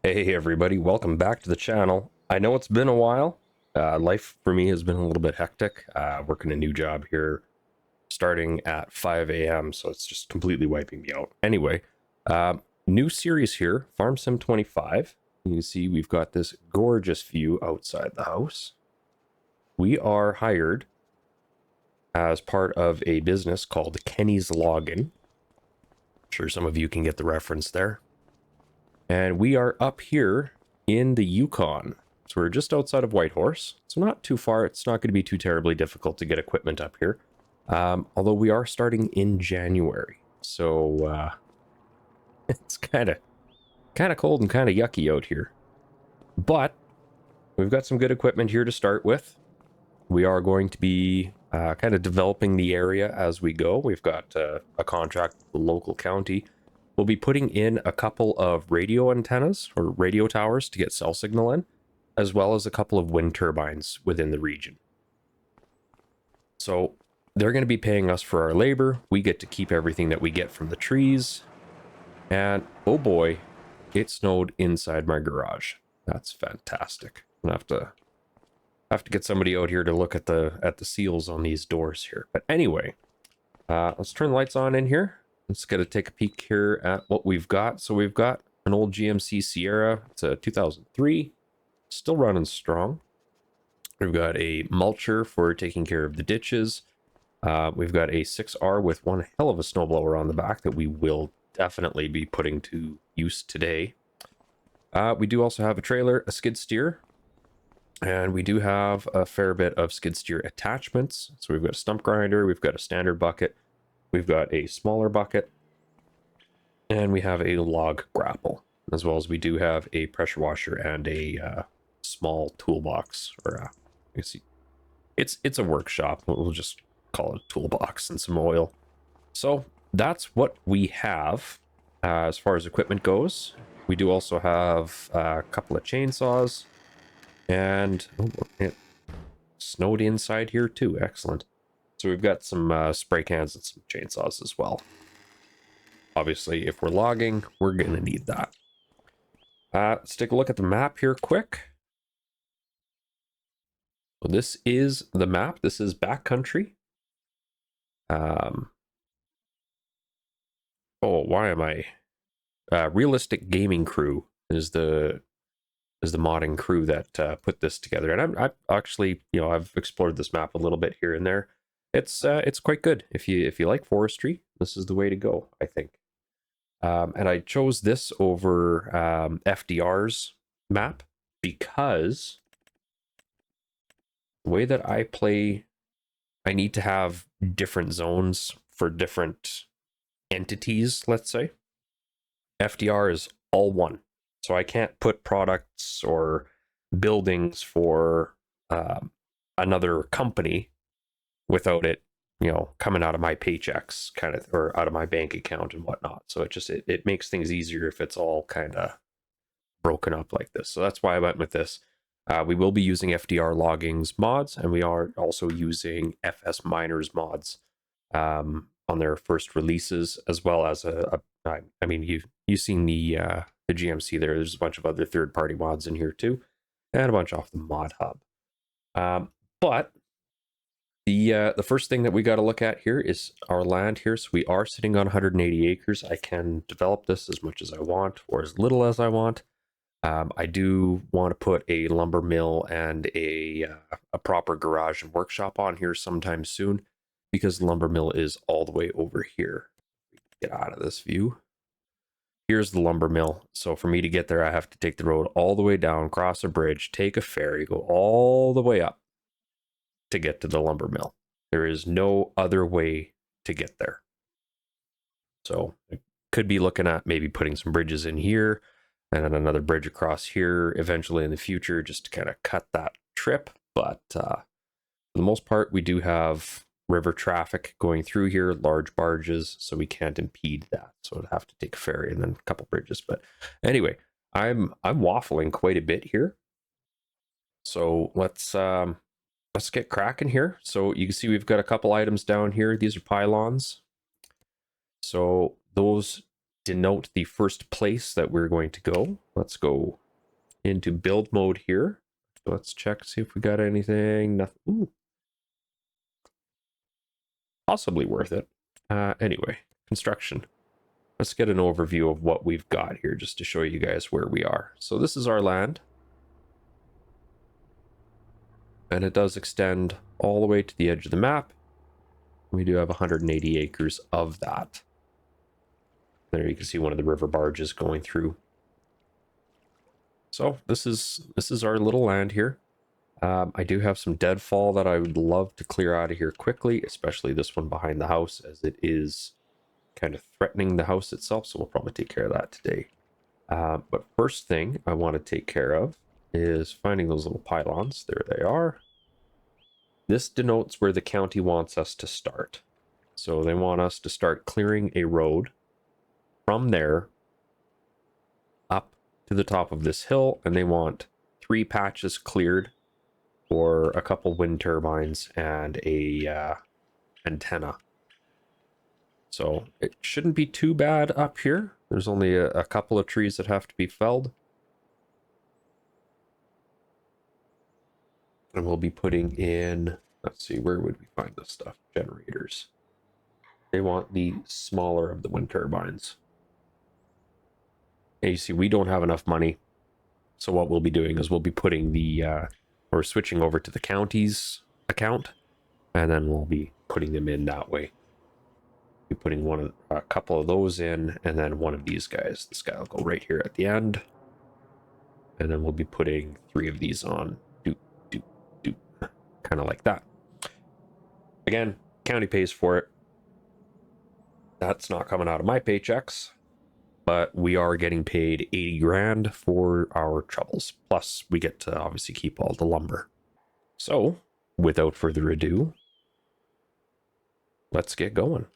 Hey everybody, welcome back to the channel. I know it's been a while. Life for me has been a little bit hectic. Working a new job here starting at 5 a.m. so it's just completely wiping me out. Anyway, uh, new series here, Farm Sim 25. You can see we've got this gorgeous view outside the house. We are hired as part of a business called Kenny's Loggin. I'm sure some of you can get the reference there. And we are up here in the Yukon. So we're just outside of Whitehorse. So not too far. It's not going to be too terribly difficult to get equipment up here. Although we are starting in January. So it's kind of cold and kind of yucky out here. But we've got some good equipment here to start with. We are going to be kind of developing the area as we go. We've got a contract with the local county. We'll be putting in a couple of radio antennas or radio towers to get cell signal in, as well as a couple of wind turbines within the region. So they're going to be paying us for our labor. We get to keep everything that we get from the trees. And oh boy, it snowed inside my garage. That's fantastic. I'm gonna have to get somebody out here to look at the seals on these doors here. But anyway, let's turn the lights on in here. Let's get to take a peek here at what we've got. So we've got an old GMC Sierra. It's a 2003, still running strong. We've got a mulcher for taking care of the ditches. We've got a 6R with one hell of a snowblower on the back that we will definitely be putting to use today. We do also have a trailer, a skid steer, and we do have a fair bit of skid steer attachments. So we've got a stump grinder, we've got a standard bucket, we've got a smaller bucket, and we have a log grapple, as well as we do have a pressure washer and a small toolbox. Or you see, it's a workshop. We'll just call it a toolbox and some oil. So that's what we have as far as equipment goes. We do also have a couple of chainsaws, and it snowed inside here too. Excellent. So we've got some spray cans and some chainsaws as well. Obviously, if we're logging, we're going to need that. Let's take a look at the map here quick. So this is the map. This is backcountry. Oh, why am I? Realistic Gaming Crew is the modding crew that put this together, and I've actually, I've explored this map a little bit here and there. It's quite good if you like forestry. This is the way to go, I think. And I chose this over FDR's map because the way that I play, I need to have different zones for different entities, let's say. FDR is all one. So I can't put products or buildings for another company without it, coming out of my paychecks kind of, or out of my bank account and whatnot. So it makes things easier if it's all kind of broken up like this. So that's why I went with this. We will be using FDR Logging's mods, and we are also using FS Miners mods on their first releases, as well as I mean, you've seen the GMC there. There's a bunch of other third-party mods in here too, and a bunch off the mod hub. But the first thing that we got to look at here is our land here. So we are sitting on 180 acres. I can develop this as much as I want or as little as I want. I do want to put a lumber mill and a proper garage and workshop on here sometime soon, because the lumber mill is all the way over here. Get out of this view. Here's the lumber mill. So for me to get there, I have to take the road all the way down, cross a bridge, take a ferry, go all the way up to get to the lumber mill. There is no other way to get there. So I could be looking at maybe putting some bridges in here and then another bridge across here eventually in the future, just to kind of cut that trip. But for the most part, we do have river traffic going through here, large barges, so we can't impede that. So I'd have to take a ferry and then a couple bridges. But anyway, I'm waffling quite a bit here. So let's get cracking here. So you can see we've got a couple items down here. These are pylons. So those denote the first place that we're going to go. Let's go into build mode here. So let's check, see if we got anything. Nothing. Ooh. Possibly worth it. Anyway, construction. Let's get an overview of what we've got here just to show you guys where we are. So this is our land. And it does extend all the way to the edge of the map. We do have 180 acres of that. There you can see one of the river barges going through. So this is our little land here. I do have some deadfall that I would love to clear out of here quickly, especially this one behind the house, as it is kind of threatening the house itself. So we'll probably take care of that today. But first thing I want to take care of is finding those little pylons. There they are. This denotes where the county wants us to start. So they want us to start clearing a road from there up to the top of this hill, and they want 3 patches cleared for a couple wind turbines and a antenna. So it shouldn't be too bad up here. There's only a couple of trees that have to be felled. And we'll be putting in, let's see, where would we find this stuff? Generators. They want the smaller of the wind turbines. And you see, we don't have enough money. So what we'll be doing is we'll be putting the, or switching over to the county's account. And then we'll be putting them in that way. Be putting a couple of those in, and then one of these guys. This guy will go right here at the end. And then we'll be putting 3 of these on. Doop, doop, doop. Kind of like that. Again, county pays for it. That's not coming out of my paychecks. But we are getting paid 80 grand for our troubles. Plus, we get to obviously keep all the lumber. So, without further ado, let's get going.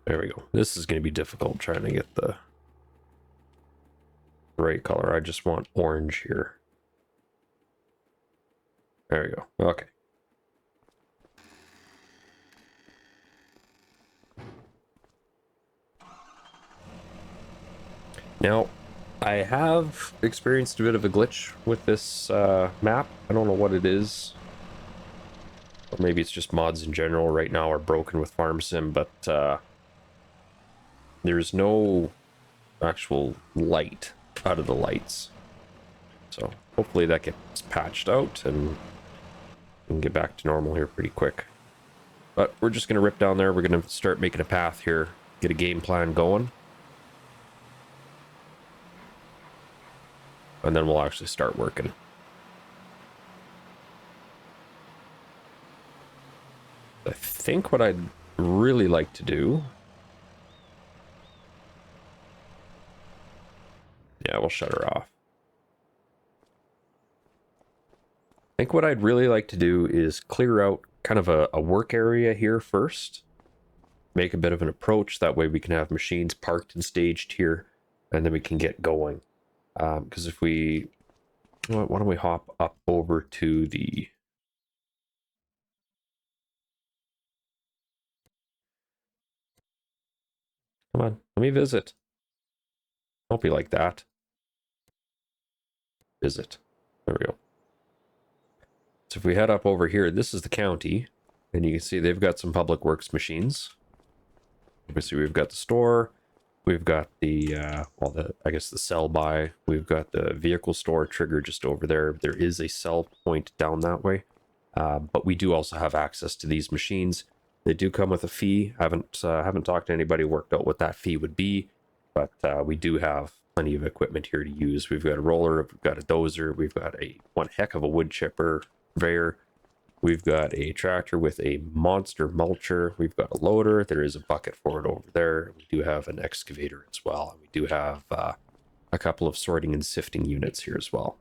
There we go. This is going to be difficult trying to get the right color. I just want orange here. There we go. Okay. Now, I have experienced a bit of a glitch with this map. I don't know what it is. Or maybe it's just mods in general right now are broken with Farm Sim, but there's no actual light out of the lights. So hopefully that gets patched out and we can get back to normal here pretty quick. But we're just going to rip down there. We're going to start making a path here, get a game plan going. And then we'll actually start working. I think what I'd really like to do... Yeah, we'll shut her off. I think what I'd really like to do is clear out kind of a work area here first. Make a bit of an approach. That way we can have machines parked and staged here. And then we can get going. Because if we... Why don't we hop up over to the... Come on, let me visit. Don't be like that. Visit. There we go. So if we head up over here, this is the county. And you can see they've got some public works machines. Obviously, we've got the store. We've got the, I guess the sell by. We've got the vehicle store trigger just over there. There is a sell point down that way. But we do also have access to these machines. They do come with a fee. Haven't talked to anybody, worked out what that fee would be. But we do have plenty of equipment here to use. We've got a roller, we've got a dozer, we've got one heck of a wood chipper, conveyor. We've got a tractor with a monster mulcher. We've got a loader. There is a bucket for it over there. We do have an excavator as well. We do have a couple of sorting and sifting units here as well.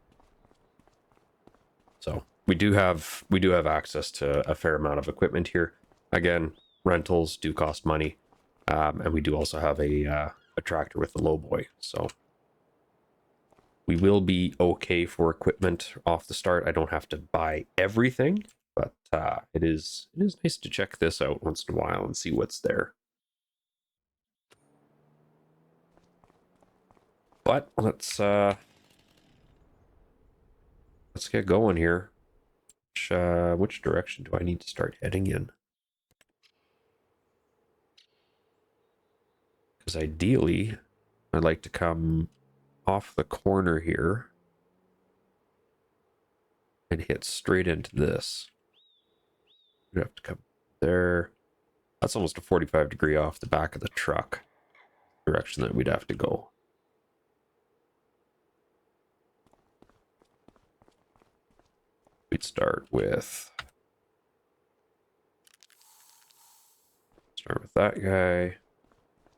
So we do have access to a fair amount of equipment here. Again, rentals do cost money, and we do also have a tractor with a lowboy. So we will be okay for equipment off the start. I don't have to buy everything, but it is nice to check this out once in a while and see what's there. But let's get going here. Which direction do I need to start heading in? Because ideally, I'd like to come off the corner here and hit straight into this. We have to come there. That's almost a 45-degree off the back of the truck direction that we'd have to go. We'd start with that guy,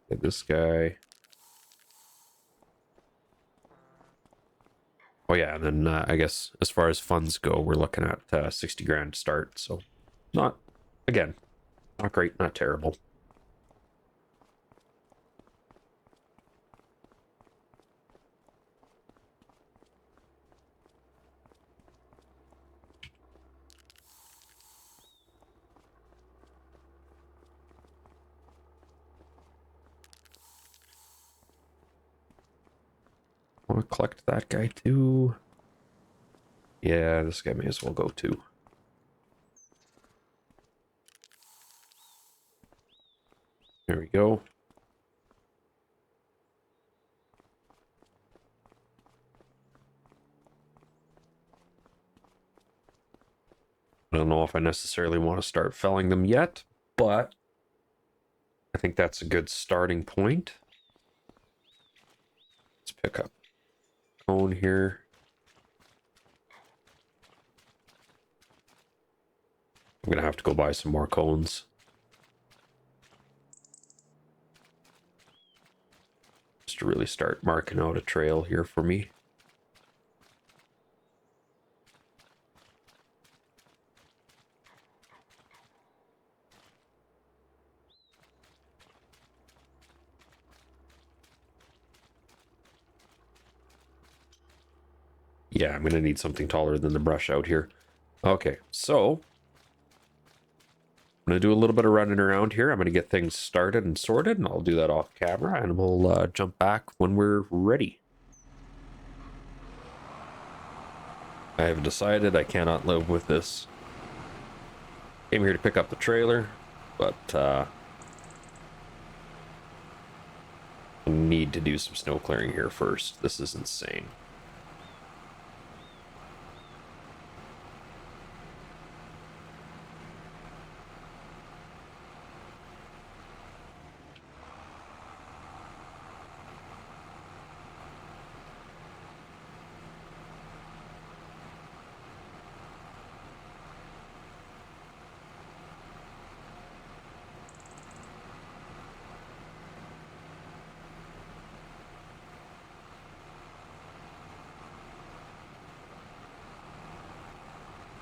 get this guy. Oh yeah, and then I guess as far as funds go, we're looking at 60 grand to start. So not great, not terrible. I want to collect that guy too. Yeah, this guy may as well go too. There we go. I don't know if I necessarily want to start felling them yet, but I think that's a good starting point. Let's pick up cone here. I'm gonna have to go buy some more cones. Just to really start marking out a trail here for me. Yeah, I'm gonna need something taller than the brush out here. Okay, so I'm gonna do a little bit of running around here. I'm gonna get things started and sorted, and I'll do that off camera, and we'll jump back when we're ready. I have decided I cannot live with this. Came here to pick up the trailer, but I need to do some snow clearing here first. This is insane.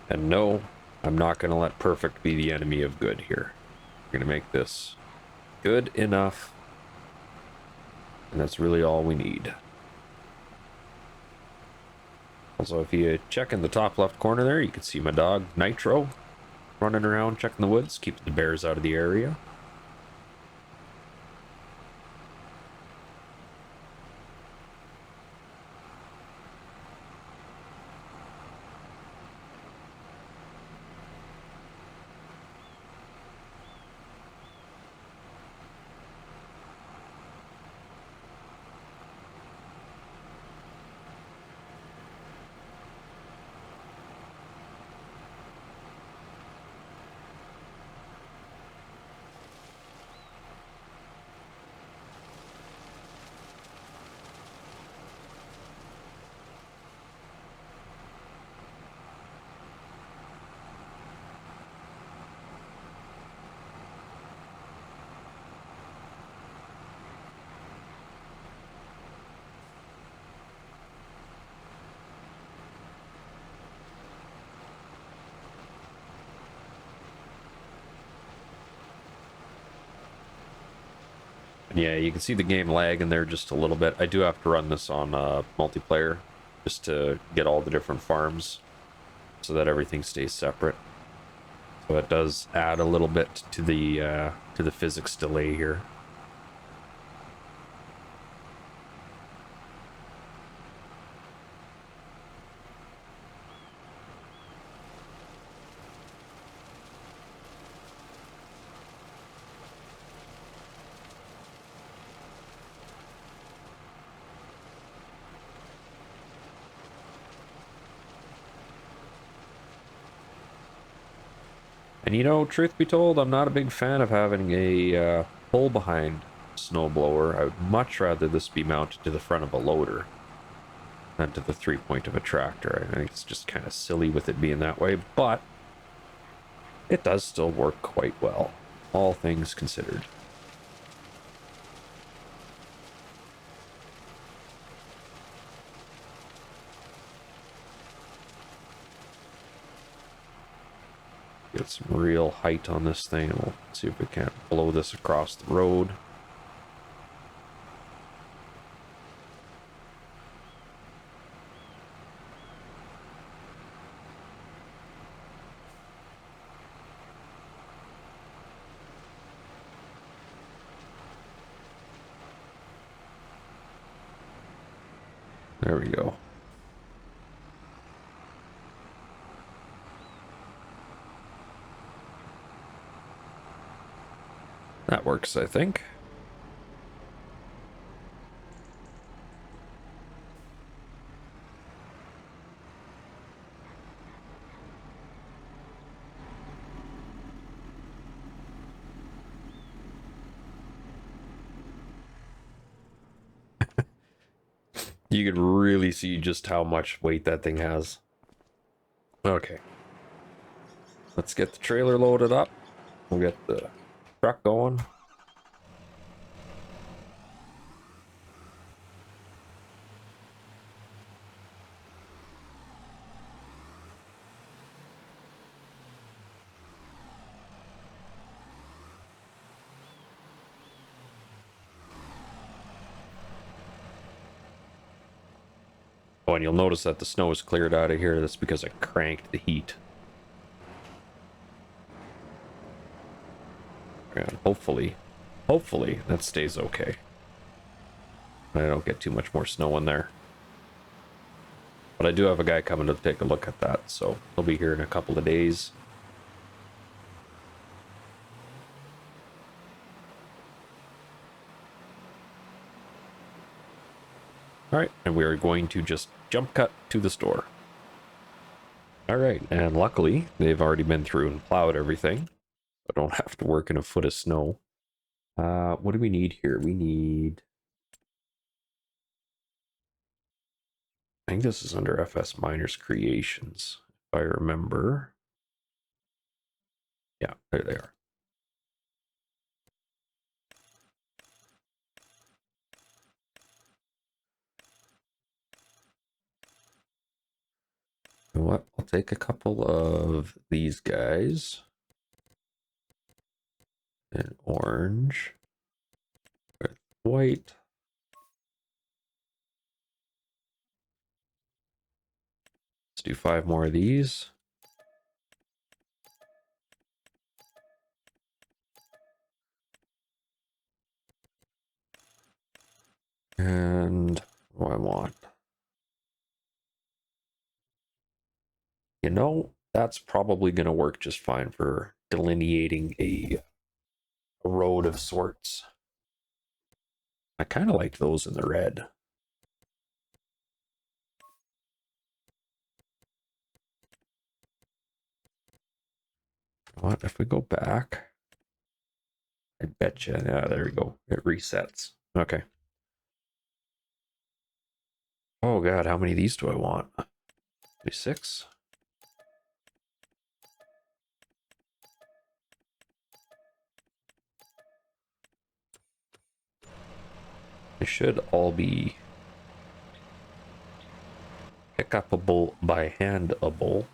And no, I'm not going to let perfect be the enemy of good here. We're going to make this good enough. And that's really all we need. Also, if you check in the top left corner there, you can see my dog, Nitro, running around checking the woods, keeping the bears out of the area. And yeah, you can see the game lag in there just a little bit. I do have to run this on multiplayer just to get all the different farms so that everything stays separate. So it does add a little bit to the physics delay here. And you know, truth be told, I'm not a big fan of having a pull behind snowblower. I would much rather this be mounted to the front of a loader than to the 3-point of a tractor. I think it's just kind of silly with it being that way, but it does still work quite well, all things considered. Get some real height on this thing. We'll see if we can't blow this across the road. There we go. That works, I think. You could really see just how much weight that thing has. Okay. Let's get the trailer loaded up. We'll get the truck going. Oh, and you'll notice that the snow is cleared out of here. That's because I cranked the heat. And hopefully that stays okay. I don't get too much more snow in there. But I do have a guy coming to take a look at that, so he'll be here in a couple of days. Alright, and we are going to just jump cut to the store. Alright, and luckily, they've already been through and plowed everything. I don't have to work in a foot of snow. What do we need here? We need... I think this is under FS Miners Creations, if I remember. Yeah, there they are. You know what? I'll take a couple of these guys. And orange. With white. Let's do 5 more of these. And what do I want? You know, that's probably going to work just fine for delineating a road of sorts. I kind of like those in the red. What if we go back? I bet you. Yeah, there we go. It resets. Okay. Oh god, how many of these do I want? 6? They should all be pick-upable by handable.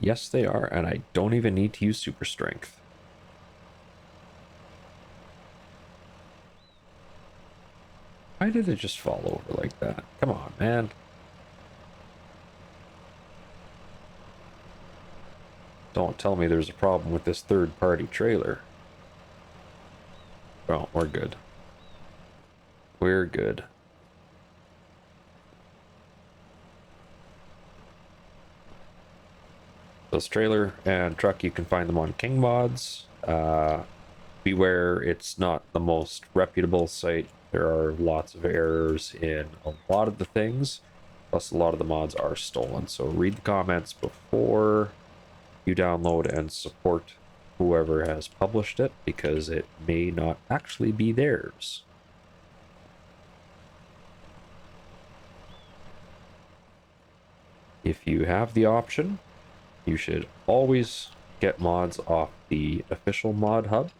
Yes, they are, and I don't even need to use super strength. Why did it just fall over like that? Come on, man. Don't tell me there's a problem with this third-party trailer. Well, we're good. We're good. This trailer and truck, you can find them on King Mods. Beware, it's not the most reputable site. There are lots of errors in a lot of the things. Plus, a lot of the mods are stolen. So read the comments before you download and support whoever has published it, because it may not actually be theirs. If you have the option, you should always get mods off the official mod hub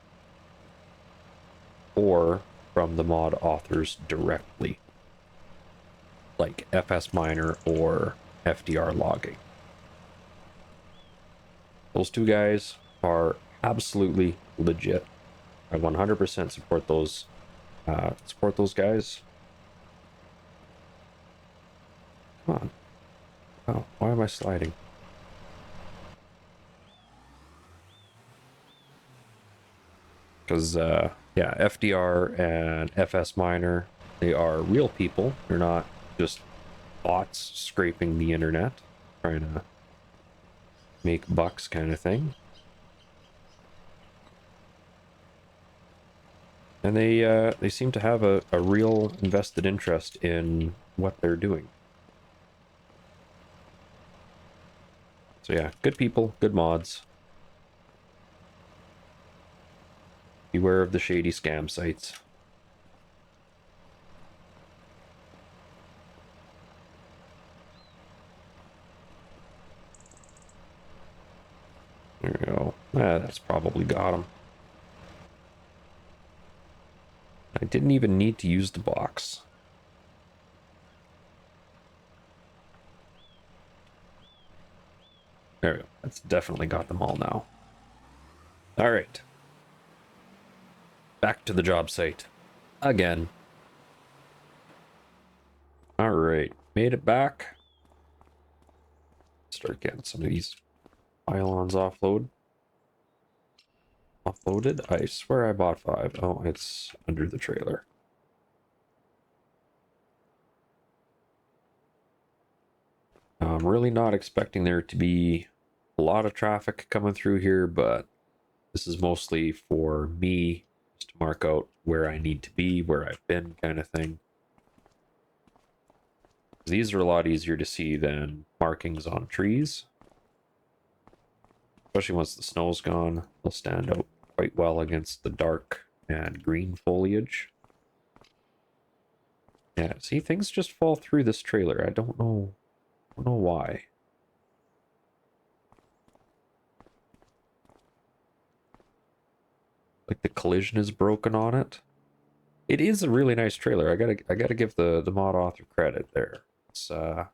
or from the mod authors directly, like FS Miner or FDR Logging. Those two guys are absolutely legit. I 100% support those guys. Come on. Oh, why am I sliding? Because, yeah, FDR and FS Miner, they are real people. They're not just bots scraping the internet, trying to make bucks kind of thing. And they seem to have a real invested interest in what they're doing. So yeah, good people, good mods. Beware of the shady scam sites. There we go. That's probably got him. I didn't even need to use the box. There we go. That's definitely got them all now. All right. Back to the job site. Again. All right. Made it back. Start getting some of these pylons offloaded. I swear I bought 5. Oh, it's under the trailer. I'm really not expecting there to be a lot of traffic coming through here, but this is mostly for me just to mark out where I need to be, where I've been, kind of thing. These are a lot easier to see than markings on trees. Especially once the snow's gone, they'll stand out quite well against the dark and green foliage. Yeah, see, things just fall through this trailer. I don't know why. Like the collision is broken on it. It is a really nice trailer. I gotta give the mod author credit there. It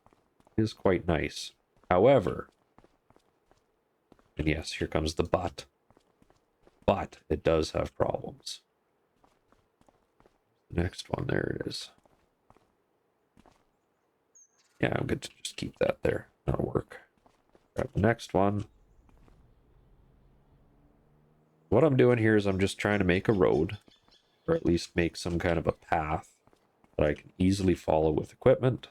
is quite nice. However, and yes, here comes the but. But it does have problems. The next one, there it is. Yeah, I'm good to just keep that there. That'll work. Grab the next one. What I'm doing here is I'm just trying to make a road, or at least make some kind of a path that I can easily follow with equipment.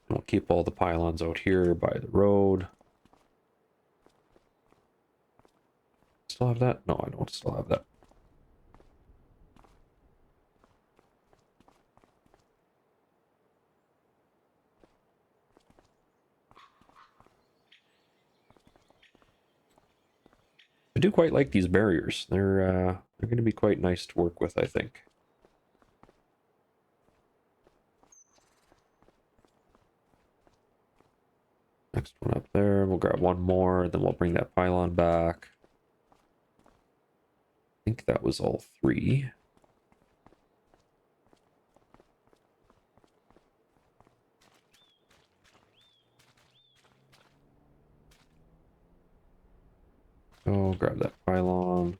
I'll keep all the pylons out here by the road. Still have that? No, I don't still have that. I do quite like these barriers. They're going to be quite nice to work with, I think. Next one up there. We'll grab one more, then we'll bring that pylon back. I think that was all 3. Oh, grab that pylon.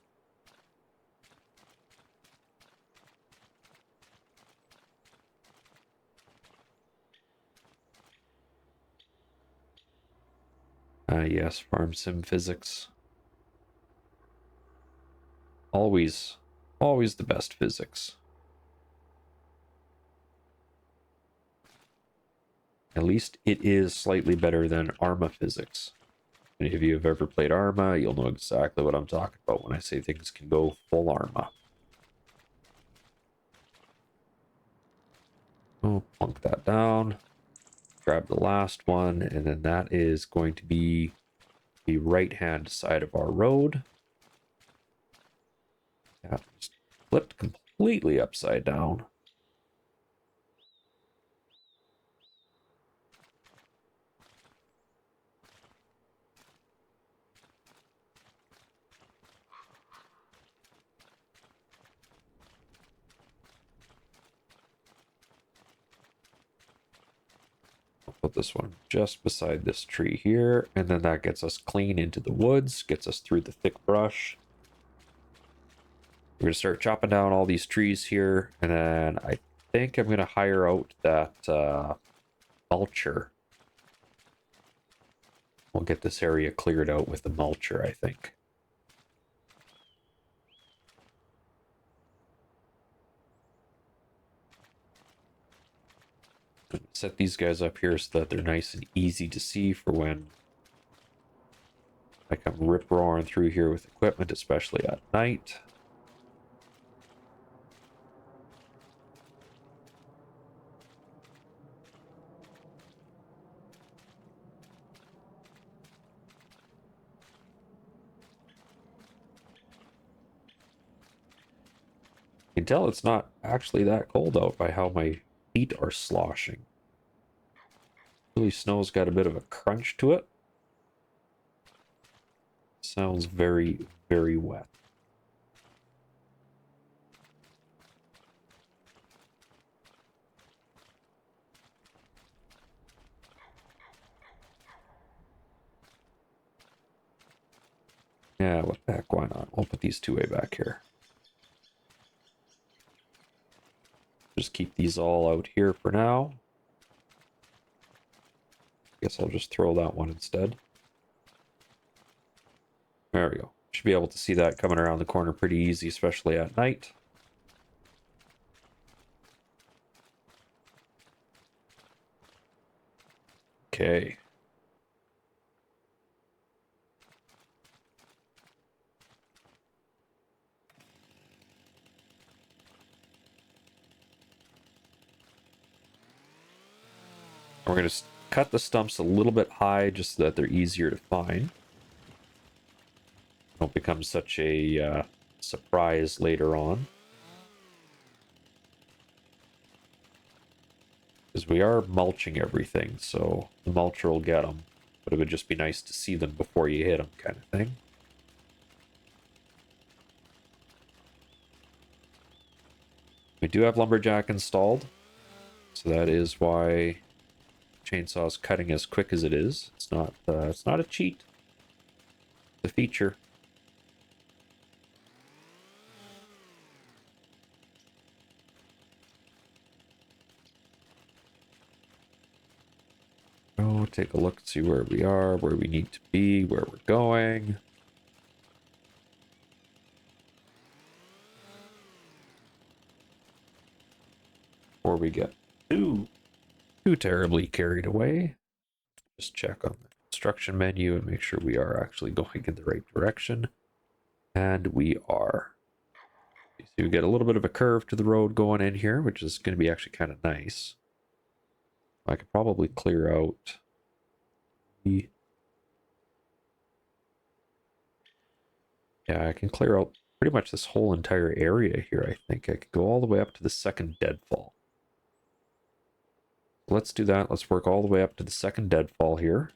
Yes, farm sim physics. Always, always the best physics. At least it is slightly better than Arma physics. And if you have ever played Arma, you'll know exactly what I'm talking about when I say things can go full Arma. Oh, plunk that down. Grab the last one, and then that is going to be the right-hand side of our road. Yeah, just flipped completely upside down. I'll put this one just beside this tree here, and then that gets us clean into the woods, gets us through the thick brush. We're going to start chopping down all these trees here, and then I think I'm going to hire out that mulcher. We'll get this area cleared out with the mulcher, I think. Set these guys up here so that they're nice and easy to see for when I come rip-roaring through here with equipment, especially at night. You can tell it's not actually that cold out by how my feet are sloshing. Really, snow's got a bit of a crunch to it. Sounds very, very wet. Yeah, what the heck, why not? We'll put these two way back here. Just keep these all out here for now. Guess I'll just throw that one instead. There we go. Should be able to see that coming around the corner pretty easy, especially at night. Okay. We're going to cut the stumps a little bit high just so that they're easier to find. Don't become such a surprise later on. Because we are mulching everything, so the mulcher will get them. But it would just be nice to see them before you hit them, kind of thing. We do have lumberjack installed, so that is why chainsaw's cutting as quick as it is. It's not a cheat. It's a feature. Oh, take a look and see where we are, where we need to be, where we're going. Before we get too terribly carried away, just check on the construction menu and make sure we are actually going in the right direction. And we are. So we get a little bit of a curve to the road going in here, which is going to be actually kind of nice. I could probably clear out the... Yeah, I can clear out pretty much this whole entire area here, I think. I could go all the way up to the second deadfall. Let's do that. Let's work all the way up to the second deadfall here.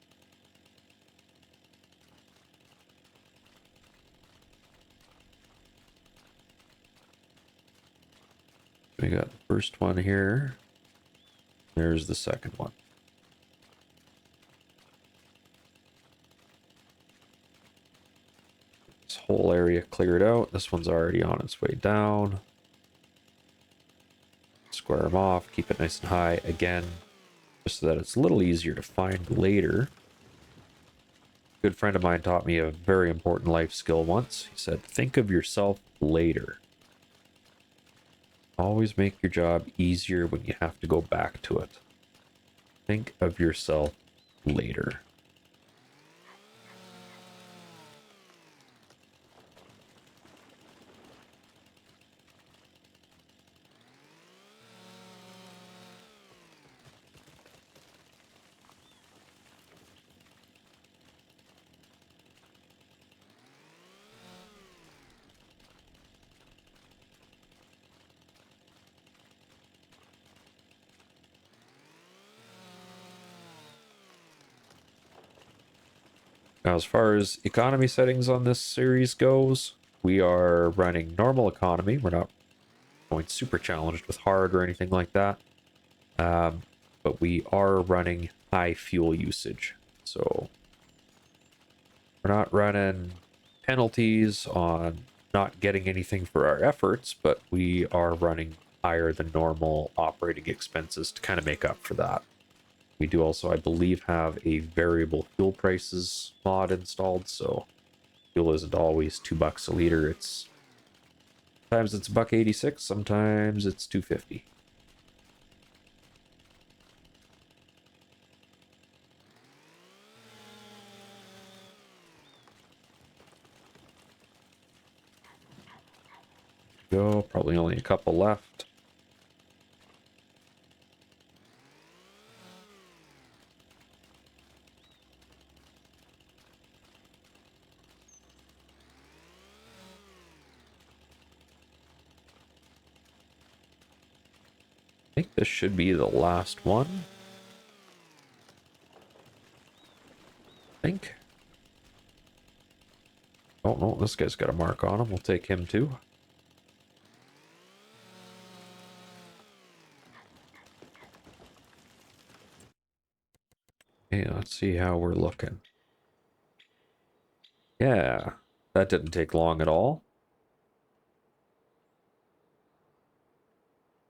We got the first one here. There's the second one. This whole area cleared out. This one's already on its way down. Square them off, keep it nice and high again, just so that it's a little easier to find later. A good friend of mine taught me a very important life skill once. He said, think of yourself later. Always make your job easier when you have to go back to it. Think of yourself later. Now, as far as economy settings on this series goes, we are running normal economy. We're not going super challenged with hard or anything like that. But we are running high fuel usage. So we're not running penalties on not getting anything for our efforts, but we are running higher than normal operating expenses to kind of make up for that. We do also, I believe, have a variable fuel prices mod installed, so fuel isn't always $2 a liter. It's sometimes it's $1.86, sometimes it's $2.50. Go, probably only a couple left. I think this should be the last one. I think. Oh no, this guy's got a mark on him. We'll take him too. Okay, let's see how we're looking. Yeah, that didn't take long at all.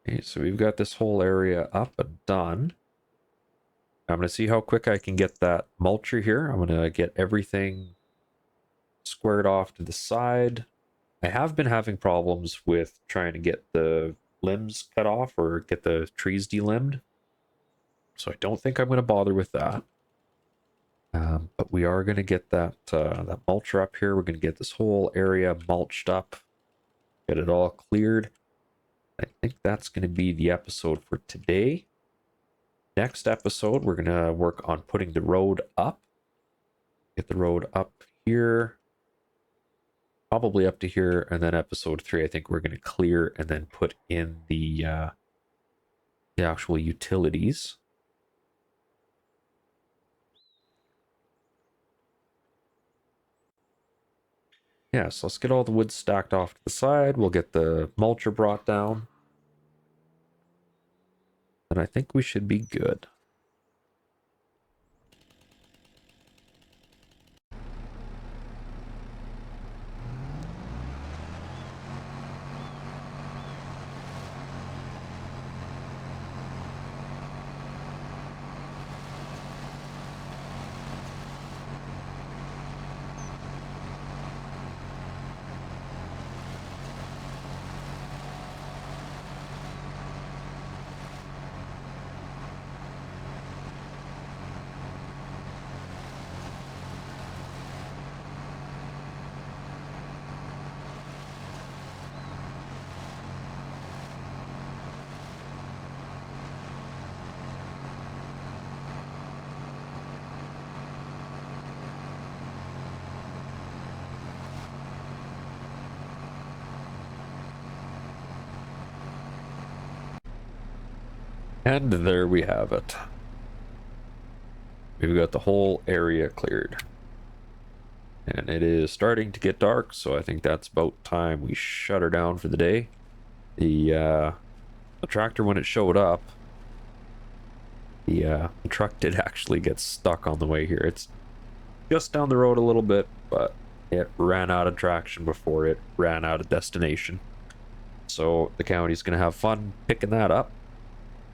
Okay, so we've got this whole area up and done. I'm going to see how quick I can get that mulcher here. I'm going to get everything squared off to the side. I have been having problems with trying to get the limbs cut off or get the trees delimbed. So I don't think I'm going to bother with that. But we are going to get that that mulcher up here. We're going to get this whole area mulched up. Get it all cleared. I think that's going to be the episode for today. Next episode, we're going to work on putting the road up. Get the road up here. Probably up to here. And then episode 3, I think we're going to clear and then put in the actual utilities. Yeah, so let's get all the wood stacked off to the side. We'll get the mulcher brought down. And I think we should be good. And there we have it. We've got the whole area cleared. And it is starting to get dark, so I think that's about time we shut her down for the day. The tractor, when it showed up, the truck did actually get stuck on the way here. It's just down the road a little bit, but It ran out of traction before it ran out of destination. So the county's going to have fun picking that up.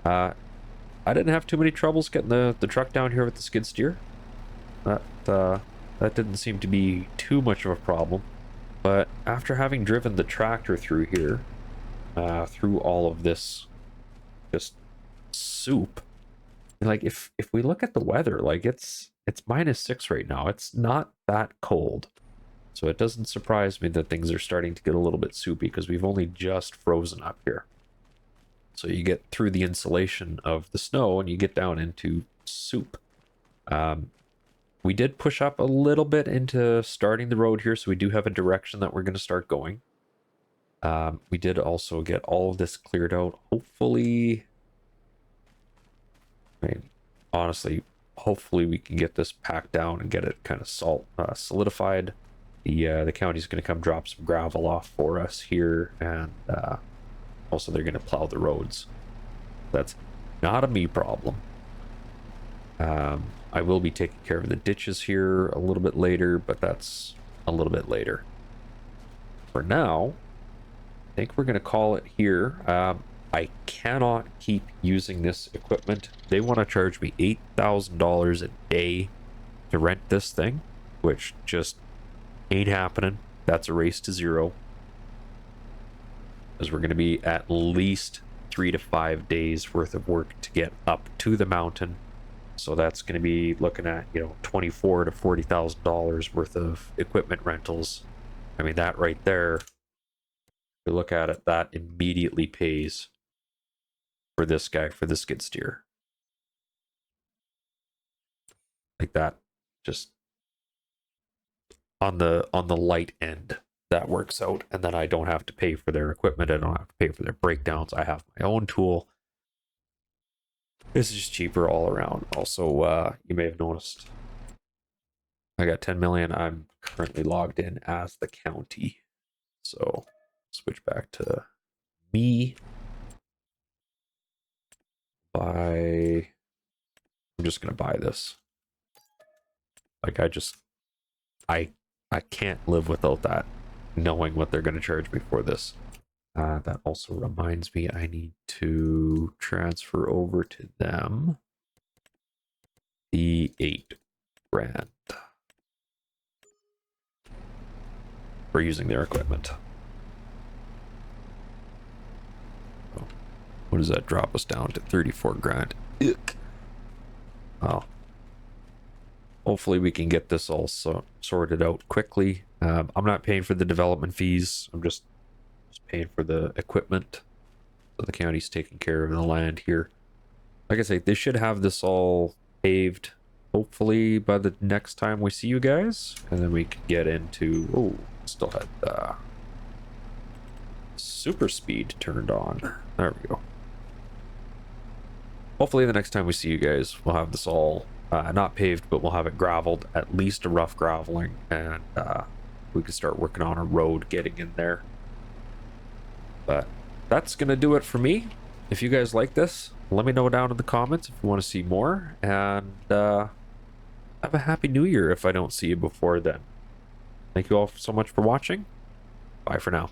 I didn't have too many troubles getting the truck down here with the skid steer. That didn't seem to be too much of a problem. But after having driven the tractor through here, through all of this just soup, like if we look at the weather, like it's -6 right now. It's not that cold. So it doesn't surprise me that things are starting to get a little bit soupy because we've only just frozen up here. So you get through the insulation of the snow and you get down into soup. We did push up a little bit into starting the road here, so we do have a direction that we're going to start going. We did also get all of this cleared out. Hopefully, I mean, honestly, hopefully we can get this packed down and get it kind of solidified. The county's going to come drop some gravel off for us here, and also they're going to plow the roads. That's not a me problem. I will be taking care of the ditches here a little bit later, but that's a little bit later. For now, I think we're going to call it here. I cannot keep using this equipment. They want to charge me $8,000 a day to rent this thing, which just ain't happening. That's a race to zero. Because we're going to be at least 3 to 5 days worth of work to get up to the mountain. So that's going to be looking at, you know, $24,000 to $40,000 worth of equipment rentals. I mean, that right there, if you look at it, that immediately pays for this guy, for the skid steer. Like that, just on the light end, that works out. And then I don't have to pay for their equipment. I don't have to pay for their breakdowns. I have my own tool. This is just cheaper all around. Also, you may have noticed I got 10 million. I'm currently logged in as the county. So switch back to me. I'm just gonna buy this. Like I can't live without that, knowing what they're gonna charge me for this. That also reminds me I need to transfer over to them the $8,000 for using their equipment. Oh, what does that drop us down to? $34,000. Ick. Well, hopefully we can get this all sorted out quickly. I'm not paying for the development fees. I'm just paying for the equipment. So the county's taking care of the land here. Like I say, they should have this all paved hopefully by the next time we see you guys, and then we can get into, oh, still had super speed turned on. There we go. Hopefully the next time we see you guys, we'll have this all not paved, but we'll have it graveled, at least a rough graveling, and we can start working on a road getting in there. But that's gonna do it for me. If you guys like this, let me know down in the comments if you want to see more, and have a happy new year if I don't see you before then. Thank you all so much for watching. Bye for now.